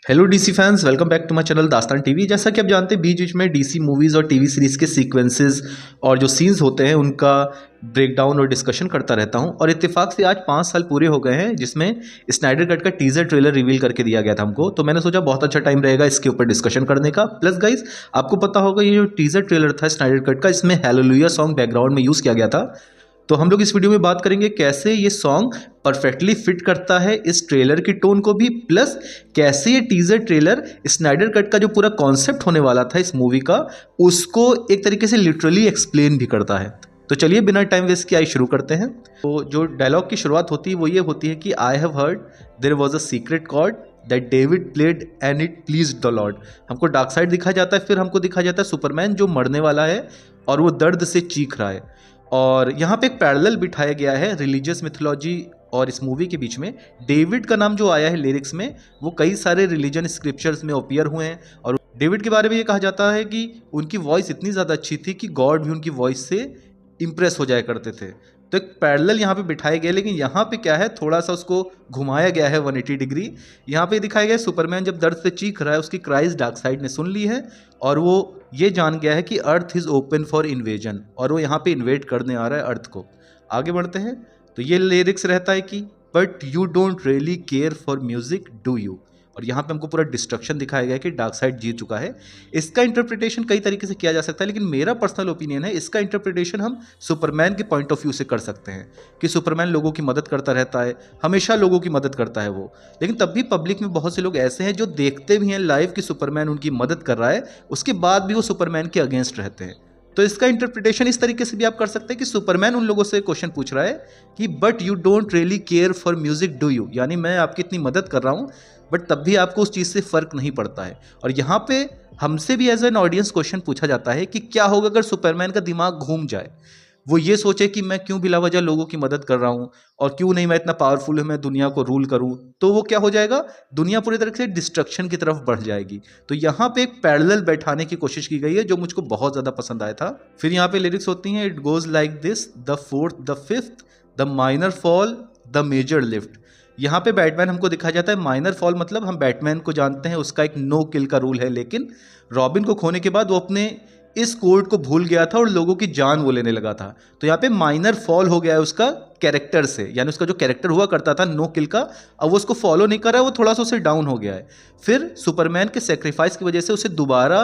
Hello DC fans, welcome back to my channel Dastaan TV. जैसा कि आप जानते हैं, बीच बीच में डीसी मूवीज़ और टीवी सीरीज़ के सीक्वेंसेस और जो सीन्स होते हैं उनका ब्रेकडाउन और डिस्कशन करता रहता हूं। और इत्तेफाक से आज 5 साल पूरे हो गए हैं जिसमें स्नाइडर कट का टीजर ट्रेलर रिवील करके दिया गया था हमको। तो मैंने सोचा बहुत अच्छा टाइम रहेगा इसके ऊपर डिस्कशन करने का। प्लस गाइज, आपको पता होगा ये जो टीजर ट्रेलर था स्नाइडर कट का, इसमें हालेलुया सॉन्ग बैकग्राउंड में यूज़ किया गया था। तो हम लोग इस वीडियो में बात करेंगे कैसे ये सॉन्ग परफेक्टली फिट करता है इस ट्रेलर की टोन को भी, प्लस कैसे ये टीजर ट्रेलर स्नाइडर कट का जो पूरा कॉन्सेप्ट होने वाला था इस मूवी का, उसको एक तरीके से लिटरली एक्सप्लेन भी करता है। तो चलिए बिना टाइम वेस्ट किए शुरू करते हैं। तो जो डायलॉग की शुरुआत होती है वो ये होती है कि I have heard there was a secret chord that David played and it pleased the Lord. हमको डार्क साइड दिखा जाता है, फिर हमको दिखा जाता है सुपरमैन जो मरने वाला है और वो दर्द से चीख रहा है। और यहाँ पे एक पैरेलल बिठाया गया है रिलीजियस मिथोलॉजी और इस मूवी के बीच में। डेविड का नाम जो आया है लिरिक्स में, वो कई सारे रिलीजन स्क्रिप्चर्स में अपीयर हुए हैं। और डेविड के बारे में ये कहा जाता है कि उनकी वॉइस इतनी ज़्यादा अच्छी थी कि गॉड भी उनकी वॉइस से इम्प्रेस हो जाया करते थे। तो एक पैरेलल यहाँ पे बिठाया गया, लेकिन यहाँ पे क्या है, थोड़ा सा उसको घुमाया गया है 180 डिग्री। यहाँ पे दिखाया गया है सुपरमैन जब दर्द से चीख रहा है, उसकी क्राइज डार्क साइड ने सुन ली है और वो ये जान गया है कि earth is open for invasion, और वो यहाँ पे इन्वेट करने आ रहा है अर्थ को। आगे बढ़ते हैं तो ये लिरिक्स रहता है कि but you don't really care for music do you. और यहाँ पे हमको पूरा डिस्ट्रक्शन दिखाया गया है कि डार्क साइड जीत चुका है। इसका इंटरप्रिटेशन कई तरीके से किया जा सकता है, लेकिन मेरा पर्सनल ओपिनियन है इसका इंटरप्रिटेशन हम सुपरमैन के पॉइंट ऑफ व्यू से कर सकते हैं कि सुपरमैन लोगों की मदद करता रहता है, हमेशा लोगों की मदद करता है वो। लेकिन तब भी पब्लिक में बहुत से लोग ऐसे हैं जो देखते भी हैं लाइव कि सुपरमैन उनकी मदद कर रहा है, उसके बाद भी वो सुपरमैन के अगेंस्ट रहते हैं। तो इसका इंटरप्रिटेशन इस तरीके से भी आप कर सकते हैं कि सुपरमैन उन लोगों से क्वेश्चन पूछ रहा है कि but you don't really care for music do you, यानी मैं आपकी इतनी मदद कर रहा हूँ बट तब भी आपको उस चीज़ से फ़र्क नहीं पड़ता है। और यहाँ पे हमसे भी एज एन ऑडियंस क्वेश्चन पूछा जाता है कि क्या होगा अगर सुपरमैन का दिमाग घूम जाए, वो ये सोचे कि मैं क्यों बिला वजह लोगों की मदद कर रहा हूँ और क्यों नहीं, मैं इतना पावरफुल हूँ, मैं दुनिया को रूल करूँ। तो वो क्या हो जाएगा, दुनिया पूरी तरह से डिस्ट्रक्शन की तरफ बढ़ जाएगी। तो यहाँ पे एक पैरेलल बैठाने की कोशिश की गई है जो मुझको बहुत ज़्यादा पसंद आया था। फिर यहाँ पे लिरिक्स होती हैं, it goes like this the fourth the fifth the minor fall the major lift. यहाँ पे बैटमैन हमको दिखाया जाता है, माइनर फॉल मतलब हम बैटमैन को जानते हैं उसका एक नो किल का रूल है, लेकिन रॉबिन को खोने के बाद वो अपने इस कोड को भूल गया था और लोगों की जान वो लेने लगा था। तो यहाँ पे माइनर फॉल हो गया है उसका कैरेक्टर से, यानी उसका जो कैरेक्टर हुआ करता था नो किल का, अब वो उसको फॉलो नहीं कर रहा है, वो थोड़ा सा उसे डाउन हो गया है। फिर सुपरमैन के सेक्रीफाइस की वजह से उसे दोबारा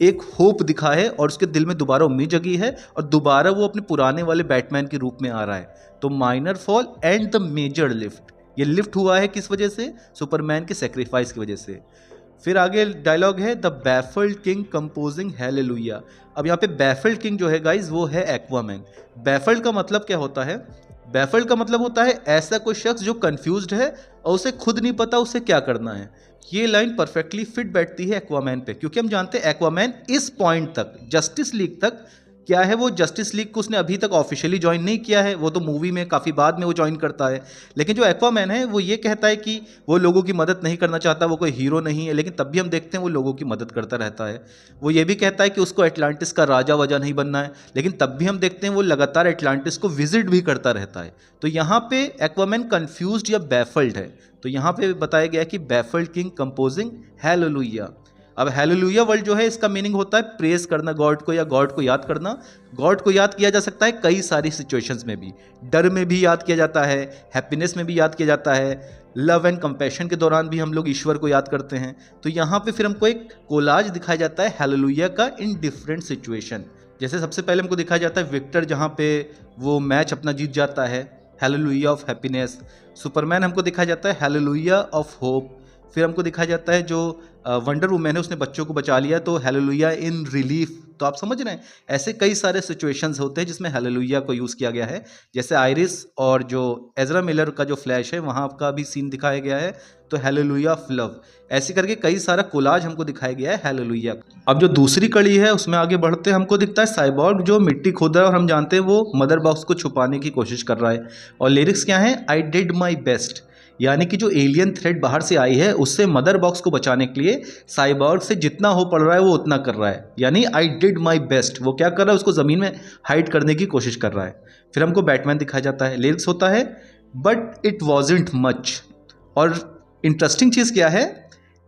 एक होप दिखा है और उसके दिल में दोबारा उम्मीद जगी है और दोबारा वो अपने पुराने वाले बैटमैन के रूप में आ रहा है। तो minor fall and the major lift, ये लिफ्ट हुआ है किस वजह से, सुपरमैन के सेक्रीफाइस की वजह से। फिर आगे डायलॉग है the baffled king composing hallelujah. अब यहाँ पे बैफल्ड किंग जो है गाइज वो है एक्वामैन। बैफल्ड का मतलब क्या होता है, बैफल्ड का मतलब होता है ऐसा कोई शख्स जो कंफ्यूज्ड है और उसे खुद नहीं पता उसे क्या करना है। ये लाइन परफेक्टली फिट बैठती है एक्वामैन पे, क्योंकि हम जानते हैं एक्वामैन इस पॉइंट तक, जस्टिस लीग तक क्या है, वो जस्टिस लीग को उसने अभी तक ऑफिशियली ज्वाइन नहीं किया है, वो तो मूवी में काफ़ी बाद में वो ज्वाइन करता है। लेकिन जो एक्वामैन है वो ये कहता है कि वो लोगों की मदद नहीं करना चाहता, वो कोई हीरो नहीं है, लेकिन तब भी हम देखते हैं वो लोगों की मदद करता रहता है। वो ये भी कहता है कि उसको एटलांटिस का राजा वजह नहीं बनना है, लेकिन तब भी हम देखते हैं वो लगातार एटलांटिस को विजिट भी करता रहता है। तो यहाँ पे एक्वामैन कन्फ्यूज्ड या बैफल्ड है। तो यहाँ पे बताया गया कि बैफल्ड किंग कंपोजिंग हालेलुया। अब हालेलुया वर्ड जो है इसका मीनिंग होता है प्रेज करना गॉड को या गॉड को याद करना। गॉड को याद किया जा सकता है कई सारी सिचुएशंस में भी, डर में भी याद किया जाता है, हैप्पीनेस में भी याद किया जाता है, लव एंड कंपैशन के दौरान भी हम लोग ईश्वर को याद करते हैं। तो यहाँ पे फिर हमको एक कोलाज दिखाया जाता है हालेलुया का इन डिफरेंट सिचुएशन। जैसे सबसे पहले हमको दिखाया जाता है विक्टर, जहाँ पे वो मैच अपना जीत जाता है, हालेलुया ऑफ हैप्पीनेस। सुपरमैन हमको दिखाया जाता है हालेलुया ऑफ होप। फिर हमको दिखाया जाता है जो वंडर वुमैन है उसने बच्चों को बचा लिया, तो हालेलुया इन रिलीफ। तो आप समझ रहे हैं ऐसे कई सारे सिचुएशंस होते हैं जिसमें हालेलुया को यूज़ किया गया है। जैसे आयरिस और जो एजरा मिलर का जो फ्लैश है वहाँ का भी सीन दिखाया गया है, तो हालेलुया ऑफ लव। ऐसे करके कई सारा कोलाज हमको दिखाया गया है हालेलुया। अब जो दूसरी कड़ी है उसमें आगे बढ़ते हमको दिखता है साइबॉर्ग जो मिट्टी खोद रहा है और हम जानते हैं वो मदर बॉक्स को छुपाने की कोशिश कर रहा है। और लिरिक्स क्या है, आई डिड माई बेस्ट, यानी कि जो एलियन थ्रेट बाहर से आई है उससे मदर बॉक्स को बचाने के लिए साइबॉर्ग से जितना हो पड़ रहा है वो उतना कर रहा है। यानी आई डिड माई बेस्ट, वो क्या कर रहा है, उसको ज़मीन में हाइड करने की कोशिश कर रहा है। फिर हमको बैटमैन दिखाया जाता है, लिरिक्स होता है बट इट वॉजेंट मच। और इंटरेस्टिंग चीज़ क्या है,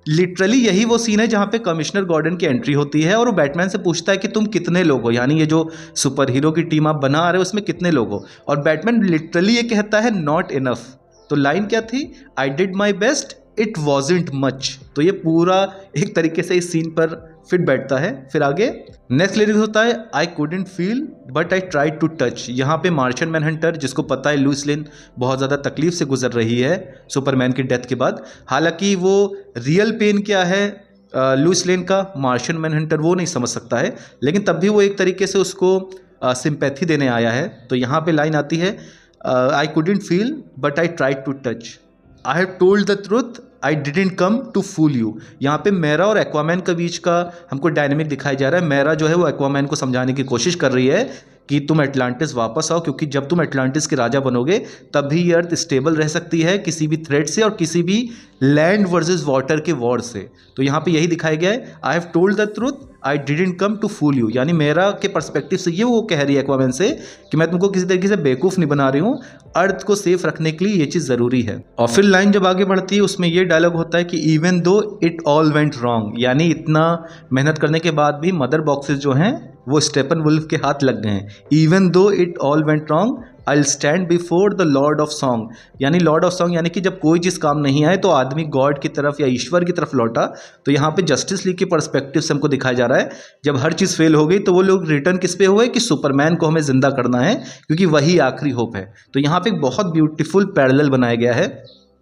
लिटरली यही वो सीन है जहाँ पे कमिश्नर गॉर्डन की एंट्री होती है और वो बैटमैन से पूछता है कि तुम कितने लोग हो, यानी ये जो सुपर हीरो की टीम आप बना रहे हो उसमें कितने लोग हो, और बैटमैन लिटरली ये कहता है नॉट इनफ। तो लाइन क्या थी, I did my best it wasn't much. तो ये पूरा एक तरीके से इस सीन पर फिट बैठता है। फिर आगे नेक्स्ट लिरिक्स होता है, I couldn't feel but I try to touch. यहाँ पे मार्शियन मैनहंटर, जिसको पता है लुइस लेन बहुत ज़्यादा तकलीफ से गुजर रही है सुपरमैन की डेथ के बाद, हालांकि वो रियल पेन क्या है लुइस लेन का मार्शियन मैनहंटर वो नहीं समझ सकता है, लेकिन तब भी वो एक तरीके से उसको सिंपैथी देने आया है। तो यहाँ पे लाइन आती है, I couldn't feel but I try to touch, I have told the truth I didn't come to fool you. यहाँ पे मेरा और एक्वामैन के बीच का हमको डायनेमिक दिखाया जा रहा है। मेरा जो है वो एक्वामैन को समझाने की कोशिश कर रही है कि तुम एटलांटिस वापस आओ, क्योंकि जब तुम एटलांटिस के राजा बनोगे तब भी ये अर्थ स्टेबल रह सकती है किसी भी थ्रेट से और किसी भी लैंड वर्सेस वाटर के वॉर से। तो यहाँ पे यही दिखाया गया है, I have told the truth I didn't come to fool you, यानी मेरा के पर्सपेक्टिव से ये वो कह रही है एक्वामैन से कि मैं तुमको किसी तरीके से बेवकूफ़ नहीं बना रही हूँ, अर्थ को सेफ रखने के लिए ये चीज़ ज़रूरी है। और फिर लाइन जब आगे बढ़ती है उसमें ये डायलॉग होता है कि even though it all went wrong, यानी इतना मेहनत करने के बाद भी मदर बॉक्सेस जो हैं वो स्टेपन वुल्फ के हाथ लग गए हैं। Even though it all went wrong I stand before the Lord of song, यानी लॉर्ड ऑफ सॉन्ग यानी कि जब कोई चीज़ काम नहीं आए तो आदमी गॉड की तरफ या ईश्वर की तरफ लौटा। तो यहाँ पे जस्टिस लीग के पर्सपेक्टिव से हमको दिखाया जा रहा है, जब हर चीज़ फेल हो गई तो वो लोग रिटर्न किस पे हुए कि सुपरमैन को हमें जिंदा करना है क्योंकि वही आखिरी होप है। तो यहाँ पे एक बहुत ब्यूटीफुल पैरेलल बनाया गया है,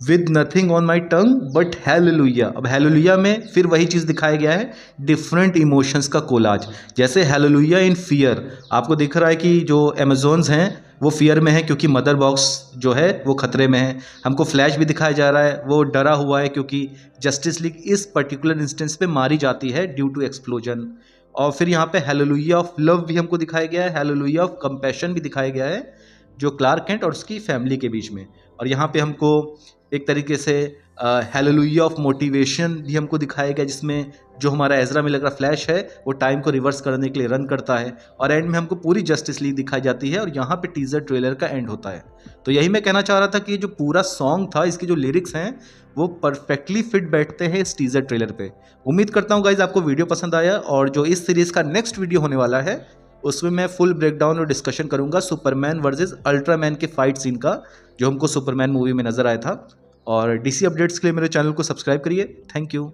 with nothing on my tongue but hallelujah. अब हेलेलुया में फिर वही चीज़ दिखाया गया है, डिफरेंट इमोशंस का कोलाज। जैसे हेलेलुया इन फियर, आपको दिख रहा है कि जो अमेजोन्स हैं वो फियर में है क्योंकि मदर बॉक्स जो है वो खतरे में है। हमको फ्लैश भी दिखाया जा रहा है, वो डरा हुआ है क्योंकि जस्टिस लीग इस पर्टिकुलर इंस्टेंस पे मारी जाती है ड्यू टू एक्सप्लोजन। और फिर यहाँ पे हेलेलुया ऑफ लव भी हमको दिखाया गया है, हेलेलुया ऑफ कंपैशन भी दिखाया गया है जो क्लार्क कैंट और उसकी फैमिली के बीच में। और यहाँ पे हमको एक तरीके से हेलेलुया ऑफ मोटिवेशन भी हमको दिखाया गया, जिसमें जो हमारा एजरा मिलर का फ्लैश है वो टाइम को रिवर्स करने के लिए रन करता है और एंड में हमको पूरी जस्टिस लीग दिखाई जाती है और यहाँ पे टीजर ट्रेलर का एंड होता है। तो यही मैं कहना चाह रहा था कि ये जो पूरा सॉन्ग था इसके जो लिरिक्स हैं वो परफेक्टली फिट बैठते हैं इस टीजर ट्रेलर पे। उम्मीद करता हूँ गाइज आपको वीडियो पसंद आया, और जो इस सीरीज़ का नेक्स्ट वीडियो होने वाला है उसमें मैं फुल ब्रेकडाउन और डिस्कशन करूंगा सुपरमैन वर्सेस अल्ट्रामैन के फाइट सीन का, जो हमको सुपरमैन मूवी में नजर आया था। और डीसी अपडेट्स के लिए मेरे चैनल को सब्सक्राइब करिए। Thank you.